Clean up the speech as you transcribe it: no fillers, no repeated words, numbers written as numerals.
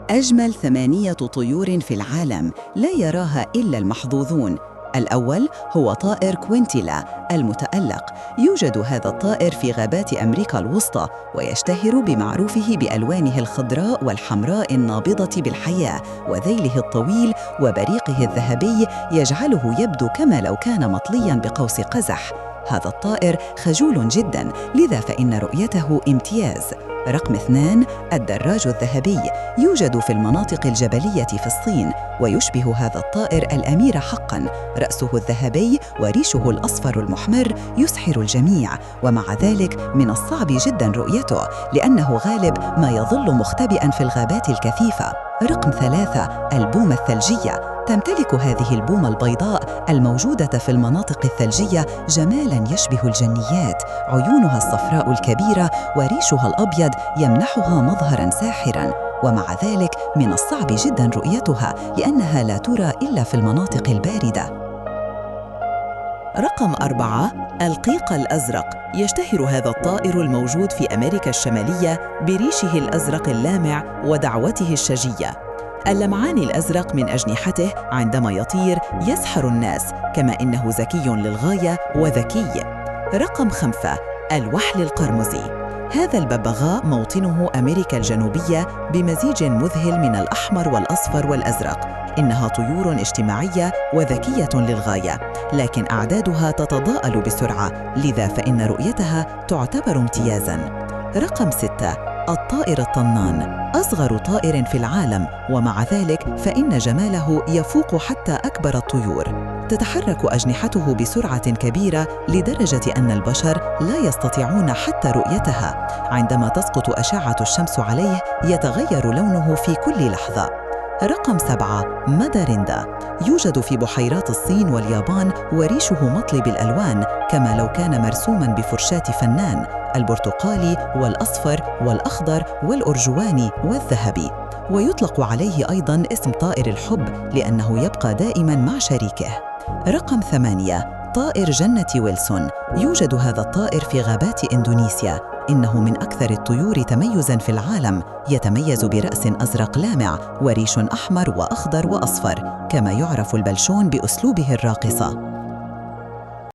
أجمل 8 طيور في العالم لا يراها إلا المحظوظون. الأول هو طائر كوينتيلا المتألق. يوجد هذا الطائر في غابات أمريكا الوسطى، ويشتهر بمعروفه بألوانه الخضراء والحمراء النابضة بالحياة، وذيله الطويل وبريقه الذهبي يجعله يبدو كما لو كان مطلياً بقوس قزح. هذا الطائر خجول جداً، لذا فإن رؤيته امتياز. رقم 2 الدراج الذهبي. يوجد في المناطق الجبلية في الصين، ويشبه هذا الطائر الأمير حقاً. رأسه الذهبي وريشه الأصفر المحمر يسحر الجميع، ومع ذلك من الصعب جداً رؤيته لأنه غالب ما يظل مختبئاً في الغابات الكثيفة. رقم 3 البومة الثلجية. تمتلك هذه البومة البيضاء الموجودة في المناطق الثلجية جمالاً يشبه الجنيات. عيونها الصفراء الكبيرة وريشها الأبيض يمنحها مظهراً ساحراً، ومع ذلك من الصعب جداً رؤيتها لأنها لا ترى إلا في المناطق الباردة. رقم 4 القيق الأزرق. يشتهر هذا الطائر الموجود في أمريكا الشمالية بريشه الأزرق اللامع ودعوته الشجية. اللمعان الأزرق من أجنحته عندما يطير يسحر الناس، كما إنه ذكي للغاية وذكي. رقم 5 الوحل القرمزي. هذا الببغاء موطنه أمريكا الجنوبية بمزيج مذهل من الأحمر والأصفر والأزرق. إنها طيور اجتماعية وذكية للغاية، لكن أعدادها تتضاءل بسرعة، لذا فإن رؤيتها تعتبر امتيازاً. رقم 6 الطائر الطنان. أصغر طائر في العالم، ومع ذلك فإن جماله يفوق حتى أكبر الطيور. تتحرك أجنحته بسرعة كبيرة لدرجة أن البشر لا يستطيعون حتى رؤيتها. عندما تسقط أشعة الشمس عليه يتغير لونه في كل لحظة. رقم 7 مدارندا. يوجد في بحيرات الصين واليابان، وريشه مطلي بالألوان كما لو كان مرسوماً بفرشاة فنان: البرتقالي والأصفر والأخضر والأرجواني والذهبي. ويطلق عليه أيضاً اسم طائر الحب لأنه يبقى دائماً مع شريكه. رقم 8 طائر جنة ويلسون. يوجد هذا الطائر في غابات إندونيسيا. إنه من أكثر الطيور تميزاً في العالم. يتميز برأس أزرق لامع وريش أحمر وأخضر وأصفر، كما يعرف البلشون بأسلوبه الراقصة.